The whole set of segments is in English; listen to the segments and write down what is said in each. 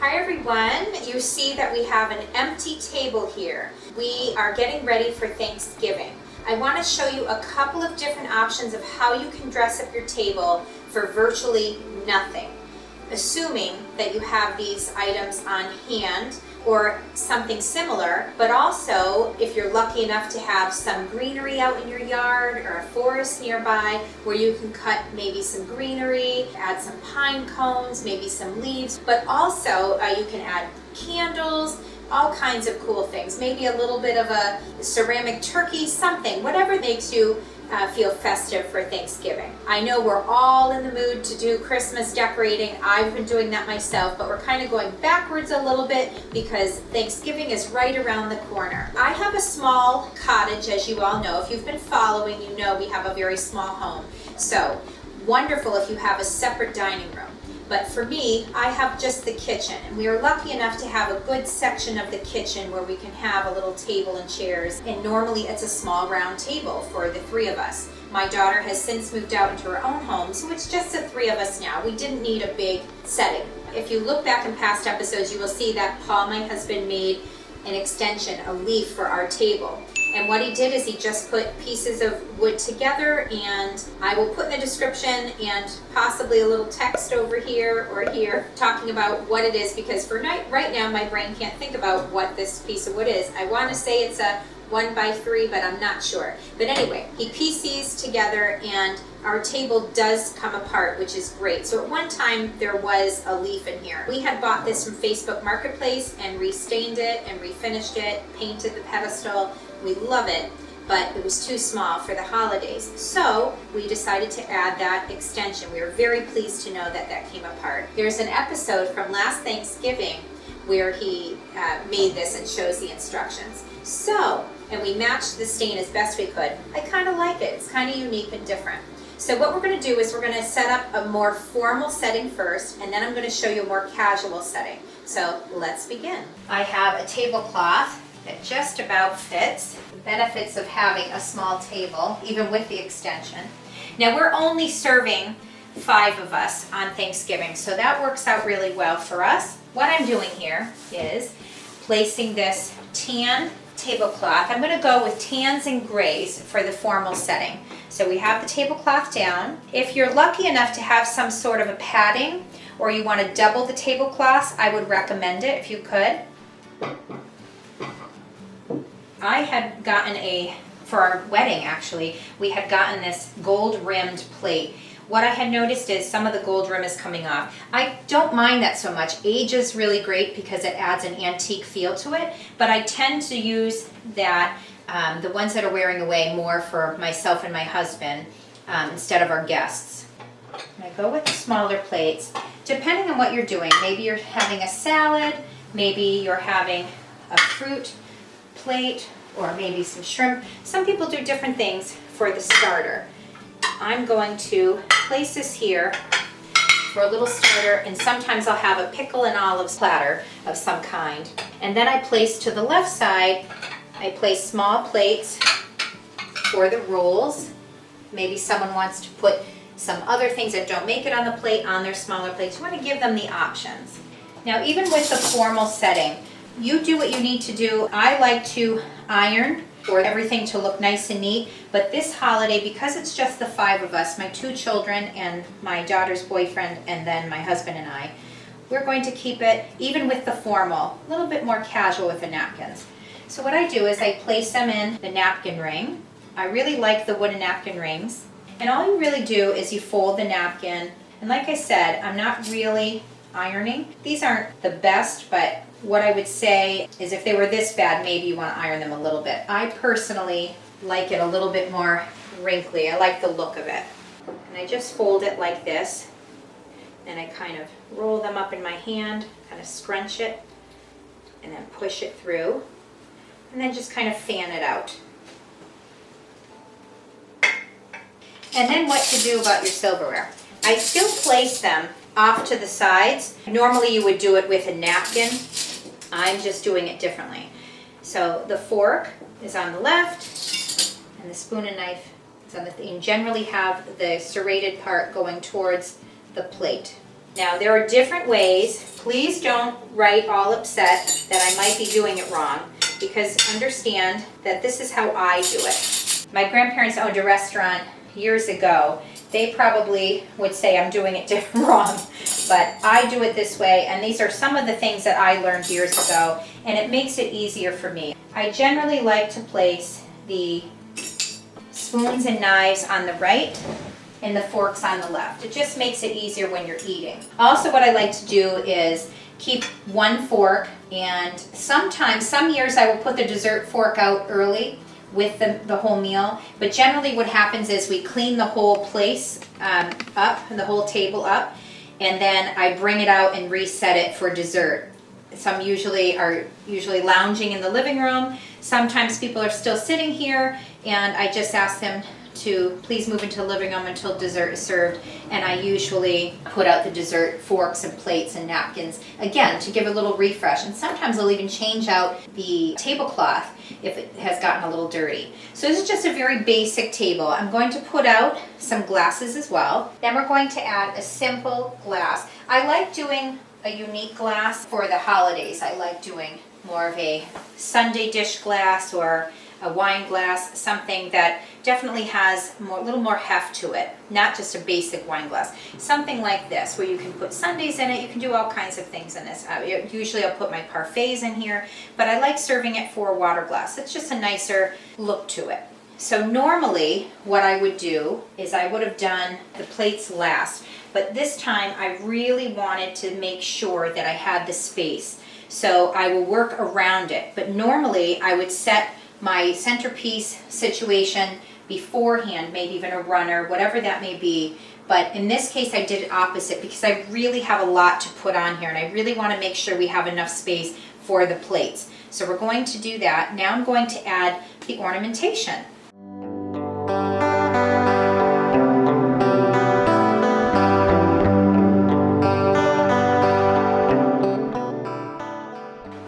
Hi everyone, you see that we have an empty table here. We are getting ready for Thanksgiving. I want to show you a couple of different options of how you can dress up your table for virtually nothing. Assuming that you have these items on hand or something similar, but also if you're lucky enough to have some greenery out in your yard or a forest nearby where you can cut maybe some greenery, add some pine cones, maybe some leaves, but also you can add candles, all kinds of cool things, maybe a little bit of a ceramic turkey, something, whatever makes you feel festive for Thanksgiving. I know we're all in the mood to do Christmas decorating. I've been doing that myself, but we're kind of going backwards a little bit because Thanksgiving is right around the corner. I have a small cottage, as you all know. If you've been following, you know we have a very small home. So wonderful if you have a separate dining room. But for me, I have just the kitchen, and we are lucky enough to have a good section of the kitchen where we can have a little table and chairs, and normally it's a small round table for the three of us. My daughter has since moved out into her own home, so it's just the three of us now. We didn't need a big setting. If you look back in past episodes, you will see that Paul, my husband, made an extension, a leaf for our table. And what he did is he just put pieces of wood together, and I will put in the description and possibly a little text over here or here talking about what it is, because for right now my brain can't think about what this piece of wood is. I want to say it's a 1x3, but I'm not sure. But anyway, he pieced these together and our table does come apart, which is great. So at one time there was a leaf in here. We had bought this from Facebook Marketplace and restained it and refinished it, painted the pedestal. We love it, but it was too small for the holidays. So we decided to add that extension. We were very pleased to know that that came apart. There's an episode from last Thanksgiving where he made this and shows the instructions. So, and we matched the stain as best we could. I kind of like it. It's kind of unique and different. So what we're going to do is we're going to set up a more formal setting first, and then I'm going to show you a more casual setting. So let's begin. I have a tablecloth that just about fits. The benefits of having a small table, even with the extension. Now we're only serving 5 of us on Thanksgiving, so that works out really well for us. What I'm doing here is placing this tan tablecloth. I'm going to go with tans and grays for the formal setting. So we have the tablecloth down. If you're lucky enough to have some sort of a padding, or you want to double the tablecloths, I would recommend it if you could. I had gotten for our wedding actually, we had gotten this gold rimmed plate. What I had noticed is some of the gold rim is coming off. I don't mind that so much. Age is really great because it adds an antique feel to it, but I tend to use that, the ones that are wearing away, more for myself and my husband instead of our guests. And I go with the smaller plates, depending on what you're doing. Maybe you're having a salad, maybe you're having a fruit plate, or maybe some shrimp. Some people do different things for the starter. I'm going to place this here for a little starter, and sometimes I'll have a pickle and olives platter of some kind. And then I place to the left side, I place small plates for the rolls. Maybe someone wants to put some other things that don't make it on the plate on their smaller plates. You want to give them the options. Now, even with the formal setting, you do what you need to do. I like to iron for everything to look nice and neat, but this holiday, because it's just the 5 of us, my 2 children and my daughter's boyfriend, and then my husband and I, we're going to keep it, even with the formal, a little bit more casual with the napkins. So what I do is I place them in the napkin ring. I really like the wooden napkin rings. And all you really do is you fold the napkin, and like I said, I'm not really ironing. These aren't the best, but what I would say is if they were this bad, maybe you want to iron them a little bit. I personally like it a little bit more wrinkly. I like the look of it. And I just fold it like this, and I kind of roll them up in my hand, kind of scrunch it, and then push it through, and then just kind of fan it out. And then what to do about your silverware. I still place them off to the sides. Normally you would do it with a napkin. I'm just doing it differently. So the fork is on the left, and the spoon and knife is on the, and generally have the serrated part going towards the plate. Now, there are different ways. Please don't write all upset that I might be doing it wrong, because understand that this is how I do it. My grandparents owned a restaurant years ago. They probably would say I'm doing it wrong, but I do it this way, and these are some of the things that I learned years ago, and it makes it easier for me. I generally like to place the spoons and knives on the right and the forks on the left. It just makes it easier when you're eating. Also, what I like to do is keep one fork, and sometimes, some years I will put the dessert fork out early with the whole meal, but generally what happens is we clean the whole place up, the whole table up, and then I bring it out and reset it for dessert. Some are usually lounging in the living room. Sometimes people are still sitting here, and I just ask them to please move into the living room until dessert is served, and I usually put out the dessert forks and plates and napkins, again, to give a little refresh. And sometimes I'll even change out the tablecloth if it has gotten a little dirty. So this is just a very basic table. I'm going to put out some glasses as well. Then we're going to add a simple glass. I like doing a unique glass for the holidays. I like doing more of a Sunday dish glass or a wine glass, something that definitely has a little more heft to it, not just a basic wine glass. Something like this, where you can put sundaes in it, you can do all kinds of things in this. Usually I'll put my parfaits in here, but I like serving it for a water glass. It's just a nicer look to it. So normally what I would do is I would have done the plates last, but this time I really wanted to make sure that I had the space. So I will work around it, but normally I would set my centerpiece situation beforehand, maybe even a runner, whatever that may be. But in this case, I did it opposite because I really have a lot to put on here, and I really want to make sure we have enough space for the plates. So we're going to do that. Now I'm going to add the ornamentation.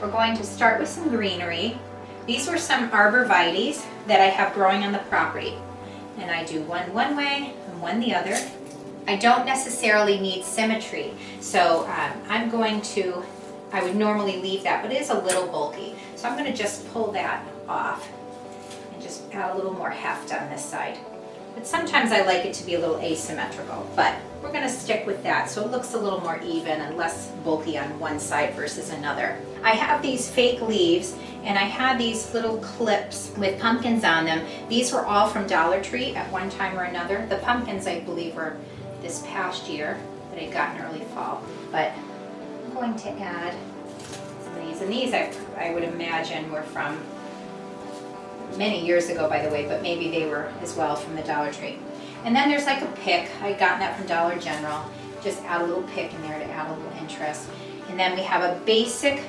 We're going to start with some greenery. These were some arborvitaes that I have growing on the property. And I do one way and one the other. I don't necessarily need symmetry, so I would normally leave that, but it is a little bulky. So I'm going to just pull that off and just add a little more heft on this side. But sometimes I like it to be a little asymmetrical, but we're going to stick with that so it looks a little more even and less bulky on one side versus another. I have these fake leaves, and I had these little clips with pumpkins on them. These were all from Dollar Tree at one time or another. The pumpkins, I believe, were this past year that I'd gotten early fall. But I'm going to add some of these. And these I would imagine were from many years ago, by the way, but maybe they were as well from the Dollar Tree. And then there's like a pick. I'd gotten that from Dollar General. Just add a little pick in there to add a little interest. And then we have a basic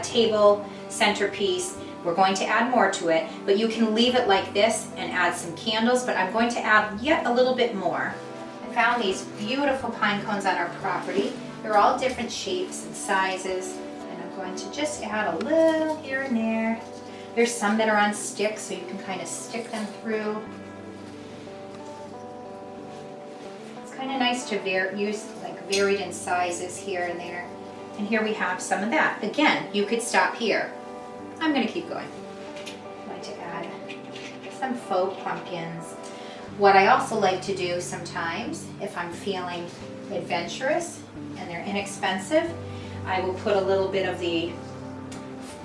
table centerpiece. We're going to add more to it, but you can leave it like this and add some candles, but I'm going to add yet a little bit more. I found these beautiful pine cones on our property. They're all different shapes and sizes, and I'm going to just add a little here and there. There's some that are on sticks, so you can kind of stick them through. It's kind of nice to use like varied in sizes here and there. And here we have some of that. Again, you could stop here. I'm going to keep going. I'm going to add some faux pumpkins. What I also like to do sometimes, if I'm feeling adventurous and they're inexpensive, I will put a little bit of the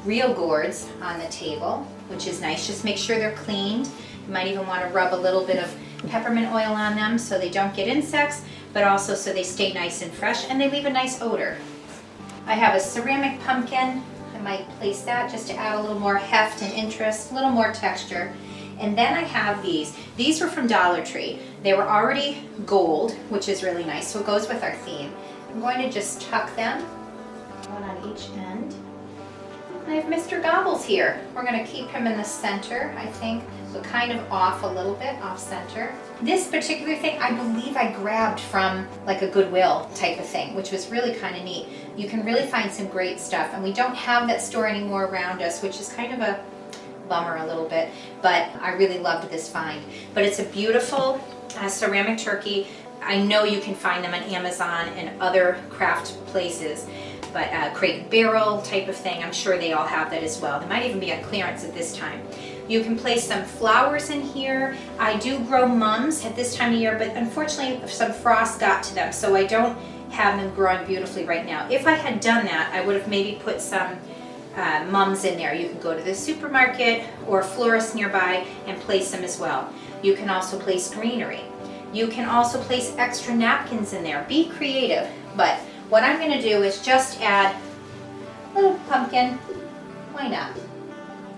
real gourds on the table, which is nice. Just make sure they're cleaned. You might even want to rub a little bit of peppermint oil on them so they don't get insects, but also so they stay nice and fresh and they leave a nice odor. I have a ceramic pumpkin. I might place that just to add a little more heft and interest, a little more texture. And then I have these. These were from Dollar Tree. They were already gold, which is really nice, so it goes with our theme. I'm going to just tuck them, one on each end. I have Mr. Gobbles here. We're going to keep him in the center, I think, so kind of off a little bit, off center. This particular thing, I believe I grabbed from like a Goodwill type of thing, which was really kind of neat. You can really find some great stuff, and we don't have that store anymore around us, which is kind of a bummer a little bit, but I really loved this find. But it's a beautiful ceramic turkey. I know you can find them on Amazon and other craft places, but Crate and Barrel type of thing, I'm sure they all have that as well. They might even be on clearance at this time. You can place some flowers in here. I do grow mums at this time of year, but unfortunately some frost got to them, so I don't have them growing beautifully right now. If I had done that, I would have maybe put some mums in there. You can go to the supermarket or a florist nearby and place them as well. You can also place greenery. You can also place extra napkins in there. Be creative, but what I'm going to do is just add a little pumpkin. Why not?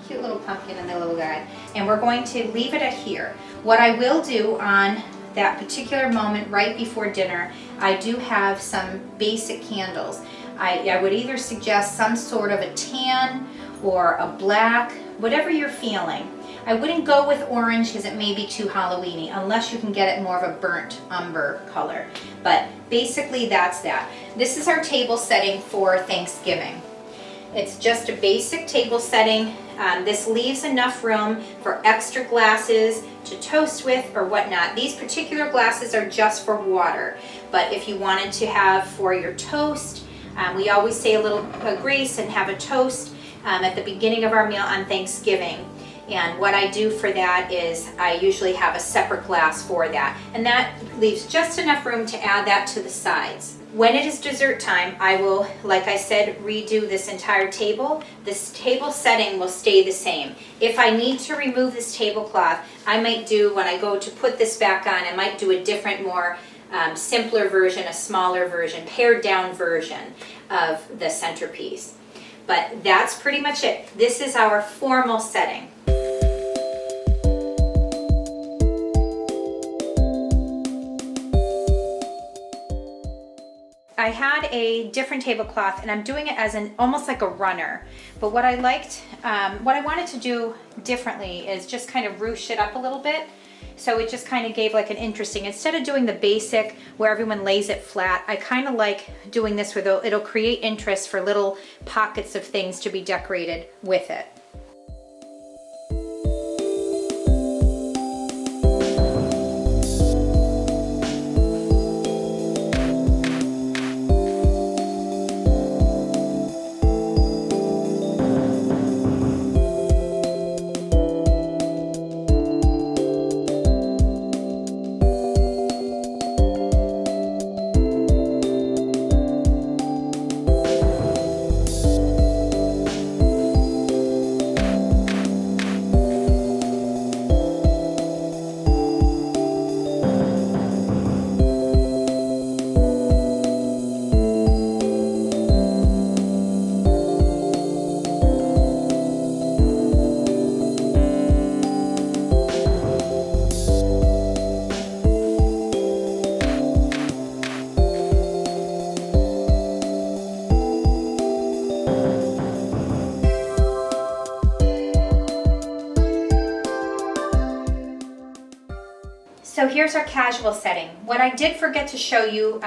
Cute little pumpkin and the little guy. And we're going to leave it at here. What I will do on that particular moment right before dinner, I do have some basic candles. I would either suggest some sort of a tan or a black, whatever you're feeling. I wouldn't go with orange because it may be too Halloween-y unless you can get it more of a burnt umber color. But basically that's that. This is our table setting for Thanksgiving. It's just a basic table setting. This leaves enough room for extra glasses to toast with or whatnot. These particular glasses are just for water, but if you wanted to have for your toast, we always say a little grace and have a toast at the beginning of our meal on Thanksgiving. And what I do for that is I usually have a separate glass for that. And that leaves just enough room to add that to the sides. When it is dessert time, I will, like I said, redo this entire table. This table setting will stay the same. If I need to remove this tablecloth, I might do, when I go to put this back on, I might do a different, more simpler version, a smaller version, pared down version of the centerpiece. But that's pretty much it. This is our formal setting. I had a different tablecloth and I'm doing it as almost like a runner. But what I liked, what I wanted to do differently is just kind of ruche it up a little bit. So it just kind of gave like an interesting, instead of doing the basic where everyone lays it flat, I kind of like doing this where it'll create interest for little pockets of things to be decorated with it. So here's our casual setting. What I did forget to show you,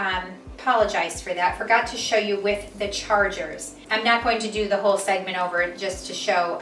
apologize for that, forgot to show you with the chargers. I'm not going to do the whole segment over just to show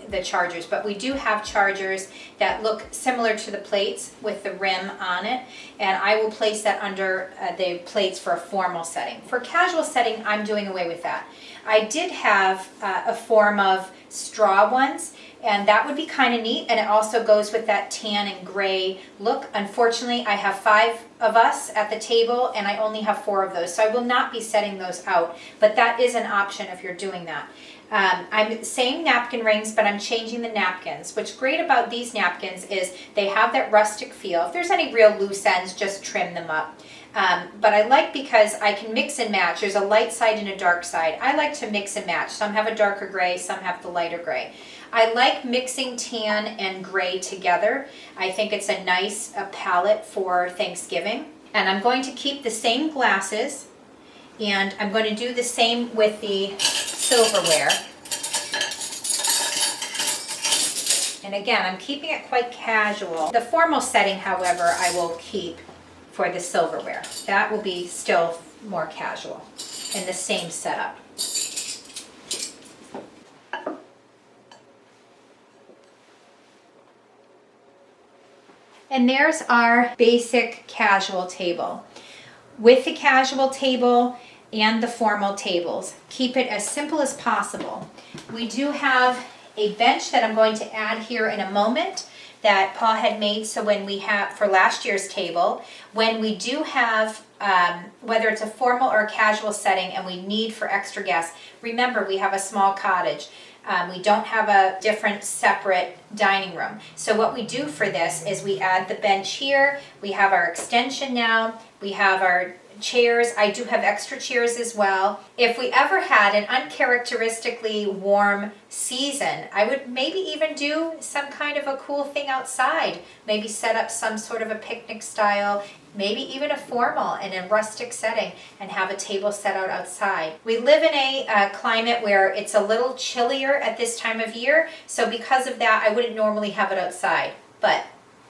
the chargers, but we do have chargers that look similar to the plates with the rim on it, and I will place that under the plates for a formal setting. For casual setting, I'm doing away with that. I did have a form of straw ones, and that would be kind of neat, and it also goes with that tan and gray look. Unfortunately, I have 5 of us at the table and I only have 4 of those, so I will not be setting those out, but that is an option if you're doing that. I'm saying napkin rings, but I'm changing the napkins. What's great about these napkins is they have that rustic feel. If there's any real loose ends, just trim them up. But I like, because I can mix and match. There's a light side and a dark side. I like to mix and match. Some have a darker gray, some have the lighter gray. I like mixing tan and gray together. I think it's a nice palette for Thanksgiving. And I'm going to keep the same glasses, and I'm going to do the same with the silverware. And again, I'm keeping it quite casual. The formal setting, however, I will keep for the silverware. That will be still more casual in the same setup. And there's our basic casual table. With the casual table and the formal tables, keep it as simple as possible. We do have a bench that I'm going to add here in a moment that Paul had made, so when we have, for last year's table, when we do have, whether it's a formal or a casual setting and we need for extra guests, remember we have a small cottage. We don't have a different separate dining room. So what we do for this is we add the bench here, we have our extension now, we have our chairs. I do have extra chairs as well. If we ever had an uncharacteristically warm season, I would maybe even do some kind of a cool thing outside. Maybe set up some sort of a picnic style, maybe even a formal in a rustic setting, and have a table set out outside. We live in a climate where it's a little chillier at this time of year, so because of that, I wouldn't normally have it outside. But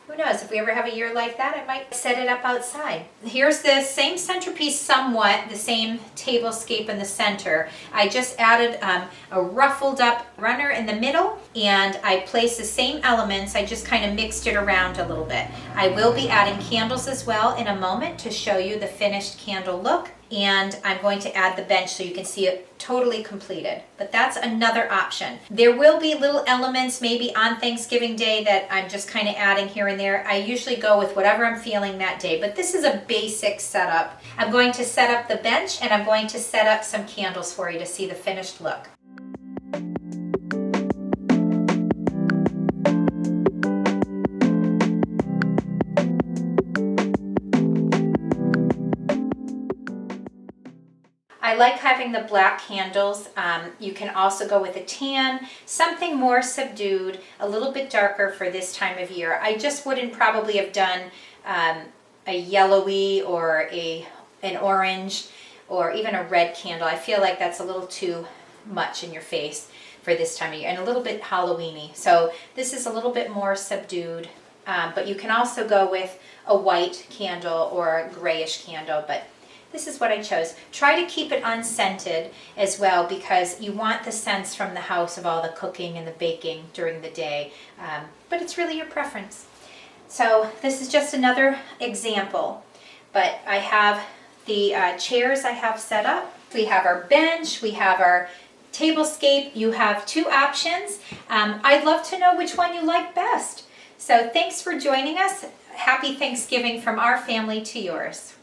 who knows, if we ever have a year like that, I might set it up outside. Here's the same centerpiece, somewhat, the same tablescape in the center. I just added a ruffled up runner in the middle, and I placed the same elements, I just kind of mixed it around a little bit. I will be adding candles as well in a moment to show you the finished candle look, and I'm going to add the bench so you can see it totally completed. But that's another option. There will be little elements maybe on Thanksgiving Day that I'm just kind of adding here and there. I usually go with whatever I'm feeling that day, but this is a basic setup. I'm going to set up the bench and I'm going to set up some candles for you to see the finished look. I like having the black candles. You can also go with a tan, something more subdued, a little bit darker for this time of year. I just wouldn't probably have done a yellowy or an orange or even a red candle. I feel like that's a little too much in your face for this time of year and a little bit Halloween-y. So this is a little bit more subdued, but you can also go with a white candle or a grayish candle, but this is what I chose. Try to keep it unscented as well, because you want the scents from the house of all the cooking and the baking during the day, but it's really your preference. So this is just another example, but I have the chairs I have set up. We have our bench, we have our tablescape. You have two options. I'd love to know which one you like best. So thanks for joining us. Happy Thanksgiving from our family to yours.